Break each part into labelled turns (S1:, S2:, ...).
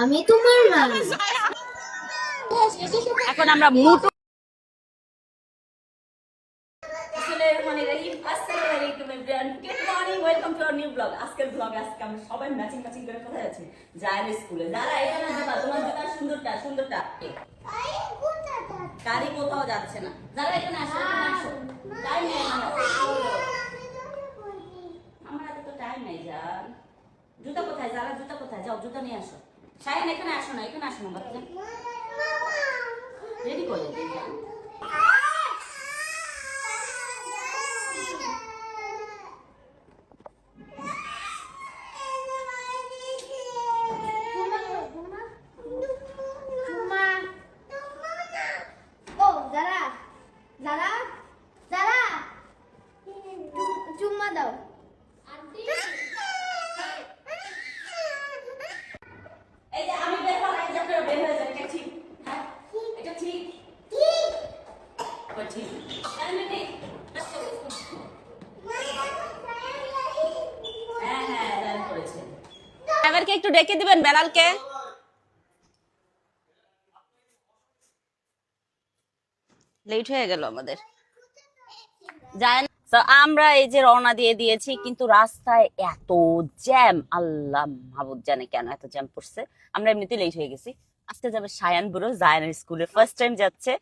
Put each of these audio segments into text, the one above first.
S1: আমি তোমার মা।
S2: এখন আমরা মুটু আজকের ব্লগে আজকে আমরা সবাই ম্যাচিং ম্যাচিং করে কোথায় আছি জায়ানের স্কুলে। যারা এখানে যাবা তোমার জন্য সুন্দরটা গাড়ি কোথাও যাচ্ছে না। যারা এখানে আসো টাইম নেই আমার হাতে তো টাইম নেই। যান জুতা কোথায়? যারা জুতা কোথায়? যাও জুতা নিয়ে আসো। সায়ান এখানে আসো না, এখানে আসো না বাচ্চা। রেডি করে দিন।
S1: চুম্মা দাও।
S2: এই যে আমি বের হলাম, এই যে আপনারা বের হয়ে যান, এটা ঠিক? হ্যাঁ এটা ঠিক ঠিক আমি ঠিক। হ্যাঁ হ্যাঁ জান করেছে। ড্রাইভারকে একটু ডেকে দিবেন, বেলালকে। লেট হয়ে গেল আমাদের। জান আমরা এই যে রওনা দিয়ে দিয়েছি, কিন্তু রাস্তায় এত জ্যাম, আল্লাহ মাহবুব জানে কেন এত জ্যাম পড়ছে। আমরা এমনিতেই লেট হয়ে গেছি। আজকে যাবে সায়ান বুড়ো, জায়ানের স্কুলে ফার্স্ট টাইম যাচ্ছে।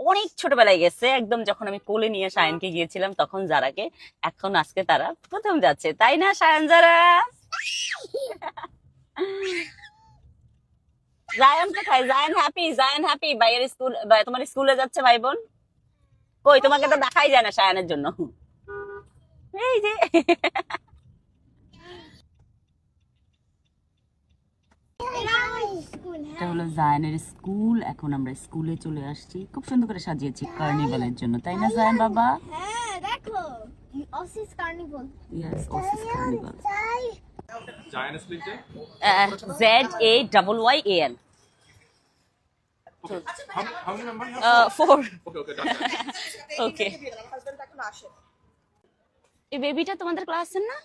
S2: অনেক ছোটবেলায় গেছে, একদম যখন আমি কোলে নিয়ে সায়ানকে গিয়েছিলাম তখন যারাকে। এখন আজকে তারা প্রথম যাচ্ছে, তাই না সায়ান? যারা জায়ান কোথায়? জায়ান হ্যাপি ভাইয়ের স্কুল, তোমার স্কুলে যাচ্ছে ভাই বোন। কই তোমাকে তো দেখাই যায় না সায়ানের জন্য। এই যে এটা হলো জায়ানের স্কুল। এখন আমরা স্কুলে চলে আসছি। খুব সুন্দর করে সাজিয়েছি কার্নিভালের জন্য, তাই না জায়ান বাবা?
S1: হ্যাঁ দেখো, Oasis carnival.
S2: Yes, Oasis carnival.
S3: Zayan split
S2: ZAYYAN।
S3: How many members?
S2: 4।
S3: Okay, done.
S2: Okay. এই বেবিটা তোমাদের ক্লাসের না?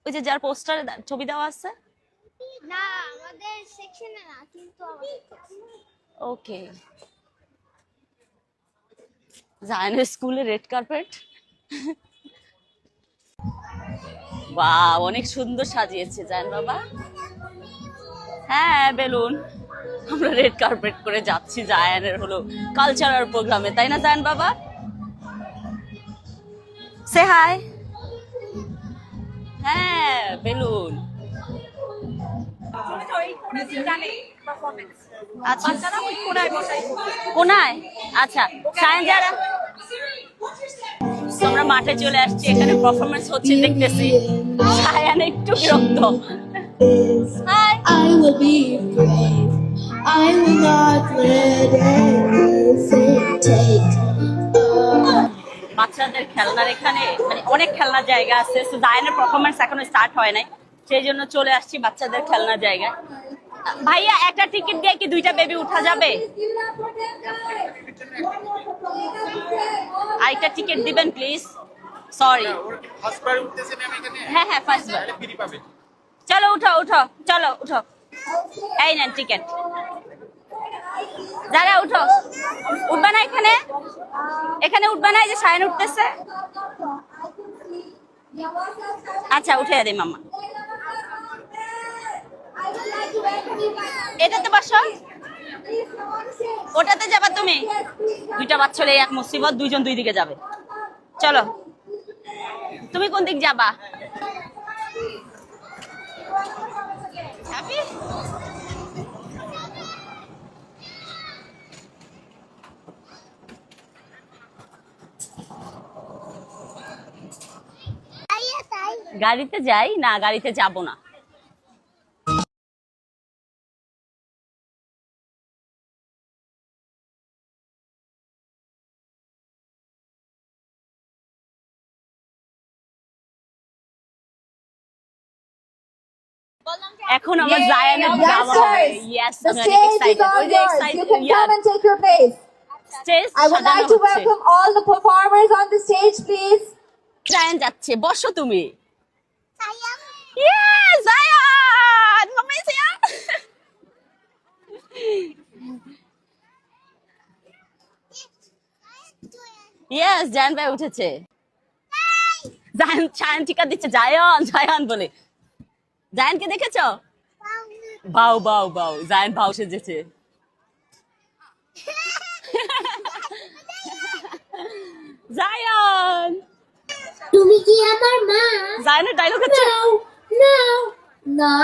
S2: ওই যে যার পোস্টারে ছবি দেওয়া আছে?
S1: না, আমাদের সেকশনে না, কিন্তু
S2: ওকে। জায়ানের স্কুলে রেড কার্পেট। বাহ, অনেক সুন্দর সাজিয়েছে জায়ান বাবা। হ্যাঁ বেলুন। আমরা রেড কার্পেট করে যাচ্ছি জায়ানের হলো কালচারাল প্রোগ্রামে, তাই না জায়ান বাবা? সে হাই। হ্যাঁ বেলুন। আচ্ছা কোনায়? আচ্ছা সায়ান যারা আমরা মাঠে চলে আসছি, এখানে পারফরমেন্স হচ্ছে দেখতেছি। সায়ান একটু বিরক্ত।
S4: I will be brave. I will not let anything take.
S2: বাচ্চাদের খেলনার এখানে মানে অনেক খেলনার জায়গা আছে। তো জায়ানের পারফরমেন্স এখনো স্টার্ট হয় নাই, সেই জন্য চলে আসছি বাচ্চাদের খেলনার জায়গায়। ভাইয়া একটা টিকিট দিয়ে কি দুইটা বেবি উঠা যাবে? আরেকটা টিকিট দিবেন প্লিজ। সরি। হ্যাঁ হ্যাঁ ফার্স্ট বার। চলো উঠো উঠো, চলো উঠো। এই নেন টিকিট। যারা উঠো, উঠবে না এখানে? এখানে উঠবে না? এই যে সায়ান উঠতেছে। আচ্ছা উঠে দে মামা। এটাতে বসো, ওটাতে যাবা তুমি? দুইটা বাচ্চা হলে এক মুসিবত, দুইজন দুই দিকে যাবে। চলো তুমি কোন দিক যাবা? হ্যাপি? গাড়িতে যাই না, গাড়িতে যাব না। এখন আমার জায়ানের যাওয়া হবে। ইয়েস,
S5: The
S2: আমি অনেক
S5: stage is
S2: এক্সাইটেড।
S5: all
S2: ওই যে
S5: yours. You
S2: excited.
S5: can come and take your place.
S2: Stage
S5: I would like to welcome all the performers on the stage, please.
S2: Zayan যাচ্ছে, বসো তুমি। Yes Zayan, mummy Zayan. Yes Zayan ভাই উঠেছে। জায়ান ছায়ান টিকা দিচ্ছে, জায়ান জায়ান বলে। জায়ানকে দেখেছো? বাউ বাউ বাউ, জায়ান বাউ সেজেছে। জায়ান,
S4: তুমি কি আমার মা?
S2: জায়ানের ডায়লগ আছে।
S4: No, no, না